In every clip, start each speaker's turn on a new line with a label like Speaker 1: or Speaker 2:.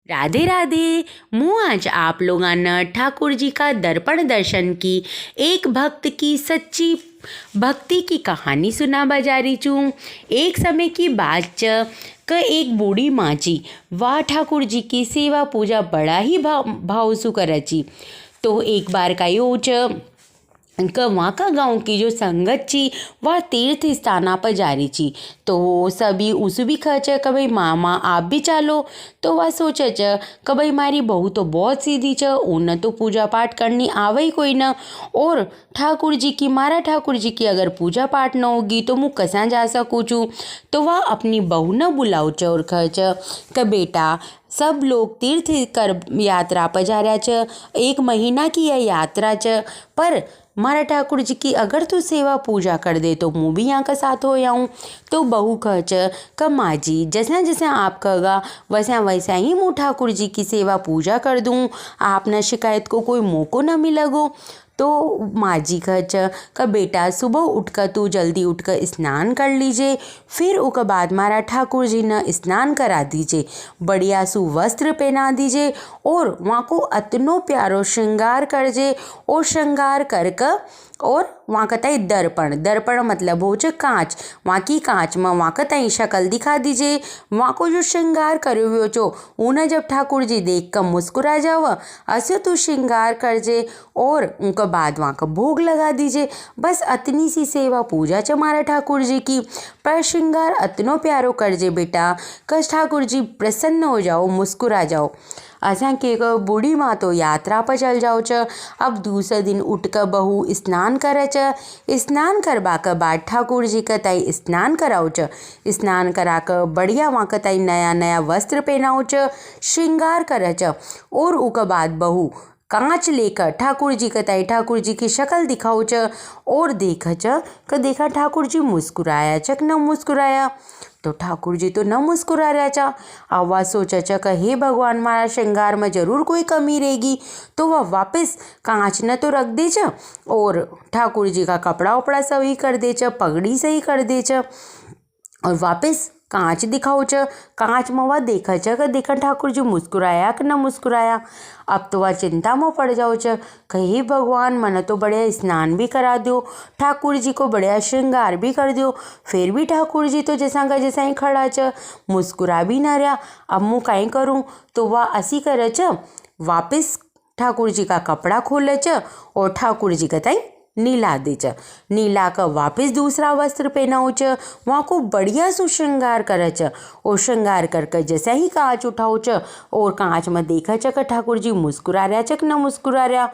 Speaker 1: राधे राधे। मैं आज आप लोगांना ठाकुर जी का दर्पण दर्शन की एक भक्त की सच्ची भक्ति की कहानी सुना बजा चूँ। एक समय की बात एक बूढ़ी माँ जी वाह ठाकुर जी की सेवा पूजा बड़ा ही भाव सु करची। तो एक बार का योच वहाँ का गाँव की जो संगत छी वह तीर्थ स्थाना पर जा रही छी। तो सभी उस भी खच कि भाई मामा आप भी चालो। तो वह सोचे कि भाई मारी बहू तो बहुत सीधी छ, उन्हें तो पूजा पाठ करनी आवे ही कोई न। और ठाकुर जी की मारा ठाकुर जी की अगर पूजा पाठ न होगी तो मुँह कसा जा सकूँ छूँ। तो वह अपनी बहू न बुलाऊ च और खच कि बेटा सब लोग तीर्थ कर यात्रा पर जा रहा छ, 1 महीना की यह यात्रा छ, पर मारा ठाकुर जी की अगर तू सेवा पूजा कर दे तो मुँह भी यहाँ का साथ हो जाऊँ। तो बहू खच क माँ जी जैसा जैसा आप कहेगा वैसा वैसा ही मुँह ठाकुर जी की सेवा पूजा कर दूँ, आप न शिकायत को कोई मौको न मिलेगो। तो माँ जी खच का बेटा सुबह उठकर तू जल्दी उठकर स्नान कर लीजिए, फिर उसके बाद मारा ठाकुर जी ने स्नान करा दीजिए, बढ़िया सु वस्त्र पहना दीजिए और वहाँ को अतनो प्यारो श्रृंगार करजे। और श्रृंगार कर और वहाँ का तई दर्पण दर्पण मतलब हो कांच, वहाँ की कांच में वहाँ का तई शक्ल दिखा दीजिए। वहाँ को जो श्रृंगार करो हुए छो उन्हें जब ठाकुर जी देख कर मुस्कुरा जाव ऐसे तू श्रृंगार करजे और उनका बाद वहाँ का भोग लगा दीजिए। बस अतनी सी सेवा पूजा च मारा ठाकुर जी की, पर श्रृंगार अतनो प्यारो करजे बेटा कस ठाकुर जी प्रसन्न हो जाओ, मुस्कुरा जाओ। असा के बूढ़ी माँ तो यात्रा पर चल जाओ च। अब दूसरे दिन उठकर बहू स्नान करे च, स्नान करवा के बाद ठाकुर जी का तई स्नान कराओ च, स्नान करा कर बढ़िया वहाँ का तई नया नया वस्त्र पहनाओ च, श्रृंगार करे च। और उसके बाद बहू कांच लेकर ठाकुर जी का तई ठाकुर जी की शक्ल दिखाओ च और देखा च कि देखा ठाकुर जी मुस्कुराया च न मुस्कुराया। तो ठाकुर जी तो न मुस्कुरा रहा था। अब वह सोचा च कि हे भगवान मारा श्रृंगार में जरूर कोई कमी रहेगी। तो वह वापस कांच न तो रख दे च और ठाकुर जी का कपड़ा उपड़ा सही कर दे च, पगड़ी सही कर दे च और वापस कांच दिखाओ च। कांच में वह देखा च कि देखा ठाकुर जी मुस्कुराया कि न मुस्कुराया। अब तो वह चिंता में पड़ जाओ च कि हे भगवान मन तो बढ़िया स्नान भी करा दो, ठाकुर जी को बढ़िया श्रृंगार भी कर दो, फिर भी ठाकुर जी तो जैसा का जैसा ही खड़ा च, मुस्कुरा भी ना रहा। अब मुँह कहीं करूँ। तो वह असी करे च, वापिस ठाकुर जी का कपड़ा खोले च और ठाकुर जी का तई नीला दे च, नीला का वापस दूसरा वस्त्र पहनाओ च, वहाँ को बढ़िया सु श्रृंगार करे च और श्रृंगार करके जैसा ही कांच उठाओ च और कांच में देखा च कि ठाकुर जी मुस्कुरा रहा च न मुस्कुरा रहा।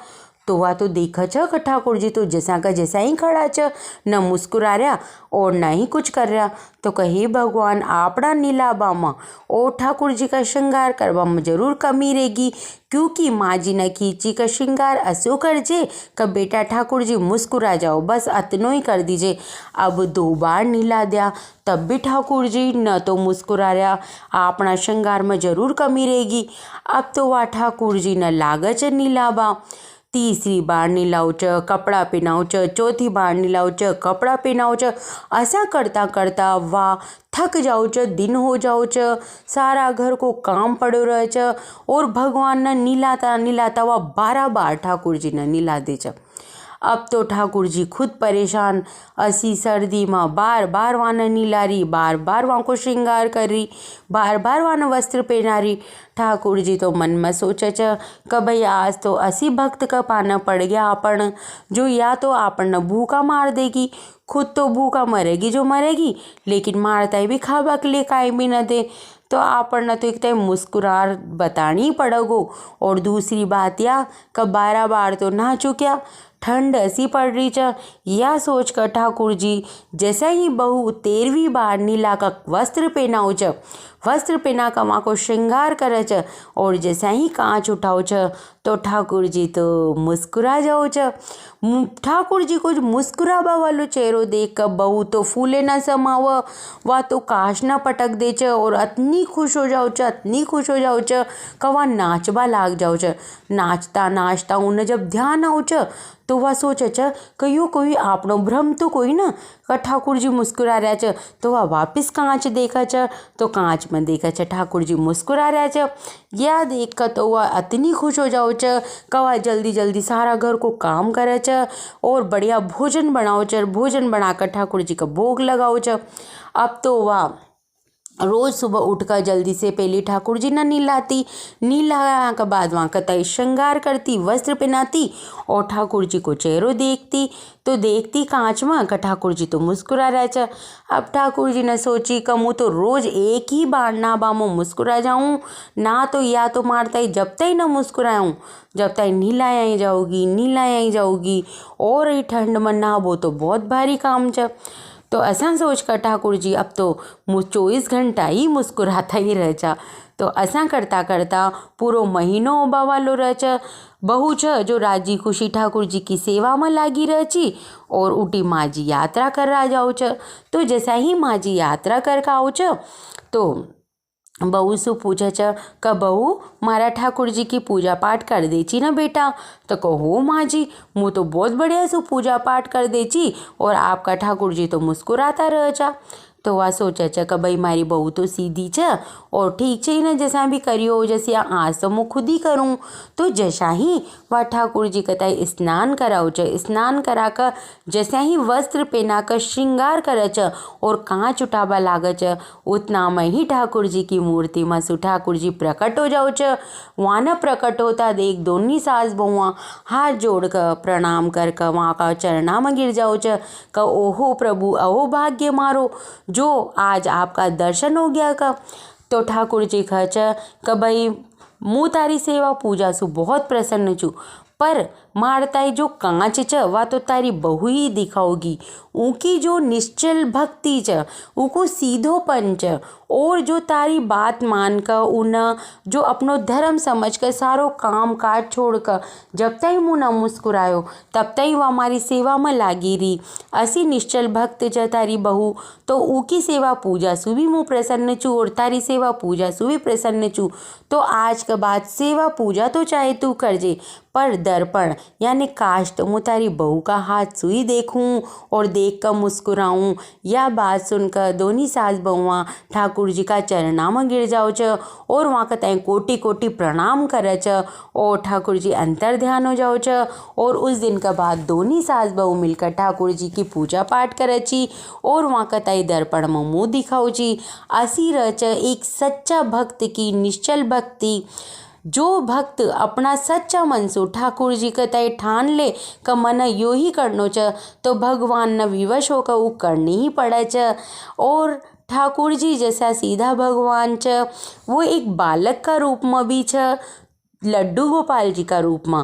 Speaker 1: तो वह तो देखा च कि ठाकुर जी तो जैसा का जैसा ही खड़ा च, न मुस्कुरा रहा और न ही कुछ कर रहा। तो कहे भगवान आपड़ा नीलाबा में और ठाकुर जी का श्रृंगार करवा में जरूर कमी रहेगी, क्योंकि माँ जी ने खींची का श्रृंगार असो कर जे कि बेटा ठाकुर जी मुस्कुरा जाओ, बस अतनो ही कर दीजिए। अब 2 बार नीला दिया तब भी ठाकुर जी न तो मुस्कुरा रहा, अपना श्रृंगार में जरूर कमी रहेगी। अब तो वह ठाकुर जी न लागच नीलाबा। तीसरी बार नीलाओ च, कपड़ा पहनाओ च, चौथी बार नीलाओ च, कपड़ा पहनाओ च। ऐसा करता करता वाह थक जाओ च, दिन हो जाओ च, सारा घर को काम पड़ो रहे च और भगवान न नीलाता नीलाता वह 12 बार ठाकुर जी न नीला दे च। अब तो ठाकुर जी खुद परेशान, असी सर्दी में बार बार वान नीला रही, बार बार वहाँ को श्रृंगार कर रही, बार बार वान वस्त्र पहना रही। ठाकुर जी तो मन में सोचे च कि भाई आज तो असी भक्त का पाना पड़ गया आपण, जो या तो आपण न भूखा मार देगी, खुद तो भूखा मरेगी जो मरेगी, लेकिन मारता भी खावा के लिए काई भी न दे। तो आपण न तो एक टाइम मुस्कुरार बतानी ही पड़ेगो। और दूसरी बात या कि 12 बार तो नहा चुक्या, ठंड ऐसी पड़ रही च। यह सोच कर ठाकुर जी जैसा ही बहू 13वीं बार नीला का वस्त्र पहनाओ च, वस्त्र पहना का वहाँ को श्रृंगार करे च और जैसा ही कांच उठाओ च तो ठाकुर जी तो मुस्कुरा जाओ च। ठाकुर जी को मुस्कुरावा वालो चेहरो देख कर बहू तो फूले न समाव, वह तो काश न पटक दे च और अतनी खुश हो जाओ च, अतनी खुश हो जाओ च कि वह नाचबा लाग जाओ च। नाचता नाचता उन्हें जब ध्यान आओ च तो वह सोचे च कि यो कोई आपनो भ्रम तो कोई ना, कि ठाकुर जी मुस्कुरा रहा च। तो वह वापस कांच देखा च तो कांच में में देखा छ ठाकुर जी मुस्कुरा रहा छ। यह देख कर तो वह इतनी खुश हो जाओ छ कि वह जल्दी जल्दी सारा घर को काम करे छ और बढ़िया भोजन बनाओ छ। भोजन बनाकर ठाकुर जी का भोग लगाओ छ। अब तो वह रोज सुबह उठकर जल्दी से पहले ठाकुर जी ने नीलाती, नीला के बाद वहाँ का तय श्रृंगार करती, वस्त्र पहनाती और ठाकुर जी को चेहरो देखती तो देखती कांच में का ठाकुर जी तो मुस्कुरा रहे छ। अब ठाकुर जी ने सोची कि मुँह तो रोज एक ही बार ना बामो मुस्कुरा जाऊँ ना तो या तो मारता ही जब तक ना मुस्कुराऊँ जब तक नीलाया ही जाऊगी नीलाया ही जाऊगी और ये ठंड में ना वो तो बहुत भारी काम छ। तो ऐसा सोच कर ठाकुर जी अब तो 24 घंटा ही मुस्कुराता ही रह जा। तो ऐसा करता करता पूरा महीनों ओबा वालो रह छ। बहू छ जो राजी खुशी ठाकुर जी की सेवा में लागी रह छी और उटी माँ जी यात्रा कर रहा जाओ छ। तो जैसा ही माँ जी यात्रा कर आओ छ तो बहू से पूछे छ कि बहू मारा ठाकुर जी की पूजा पाठ कर देची ना बेटा। तो कहो माँ जी मुँह तो बहुत बढ़िया से पूजा पाठ कर देची और आपका ठाकुर जी तो मुस्कुराता रह जा। तो वह सोचे छ कि भाई मारी बहू तो सीधी छ और ठीक छ ना जैसा भी करियो जैसे आज तो मैं खुद ही करूँ। तो जैसा ही वह ठाकुर जी कहता है स्नान कराओ छ, स्नान करा कर जैसा ही वस्त्र पहना कर श्रृंगार करे छ और कांच उठाबा लागे छ उतना में ही ठाकुर जी की मूर्ति में सु ठाकुर जी प्रकट हो जाओ छ। वहाँ न प्रकट होता देख दोनों सास बहुआ हाथ जोड़ कर प्रणाम कर वहाँ का चरणा में गिर जाओ छ कि ओहो प्रभु अहो भाग्य मारो जो आज आपका दर्शन हो गया का। तो ठाकुर जी खच कि भाई मुँह तारी सेवा पूजा सु बहुत प्रसन्न छू पर मारताई जो कांच छ वह तो तारी बहु ही दिखाओगी। उनकी जो निश्चल भक्ति छ उनको सीधोपन छ और जो तारी बात मान कर उन जो अपनो धर्म समझ कर सारो काम काज छोड़ कर जब तक मुँह न मुस्कुरायो तब तक वह हमारी सेवा में लागी रही। ऐसी निश्चल भक्त छ तारी बहू तो उनकी सेवा पूजा सु भी मुँह प्रसन्न छू और तारी सेवा पूजा सु भी प्रसन्न छू। तो आज के बाद सेवा पूजा तो चाहे तू कर जे पर दर्पण यानी काष्ट मुँह तारी बहू का हाथ सुई देखूं और देख कर मुस्कुराऊं। यह बात सुनकर दोनों सास बहुआ ठाकुर जी का चरणा में गिर जाओ छ और वहाँ का तय कोटि कोटि प्रणाम करे छ और ठाकुर जी अंतर ध्यान हो जाओ छ। और उस दिन के बाद दोनों सास बहू मिलकर ठाकुर जी की पूजा पाठ करे छी और वहाँ का तय दर्पण में मुँह दिखाओ छी। ऐसी रह छ एक सच्चा भक्त की निश्चल भक्ति। जो भक्त अपना सच्चा मन से ठाकुर जी का तय ठान ले कि मन यो ही करनो छ तो भगवान न विवश होकर वो करनी ही पड़े छ। और ठाकुर जी जैसा सीधा भगवान छ वो एक बालक का रूप में भी छ लड्डू गोपाल जी का रूप में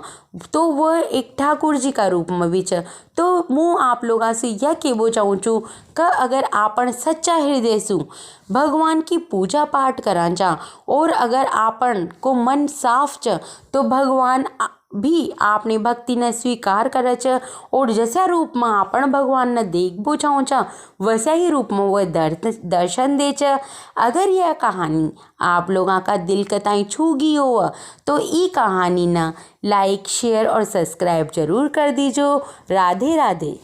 Speaker 1: तो वह एक ठाकुर जी का रूप में भी छ। तो मैं आप लोगों से यह कहना चाहूँ छूँ कि अगर आपन सच्चा हृदय से भगवान की पूजा पाठ करा जा और अगर आपन को मन साफ छ तो भगवान भी आपने भक्ति ने स्वीकार करे छ और जैसा रूप में आपन भगवान ने देखबो चाहो छ वैसा ही रूप में वह दर्शन दे छ। अगर यह कहानी आप लोगों का दिल कताई छू गई हो तो ई कहानी ना लाइक शेयर और सब्सक्राइब जरूर कर दीजो। राधे राधे।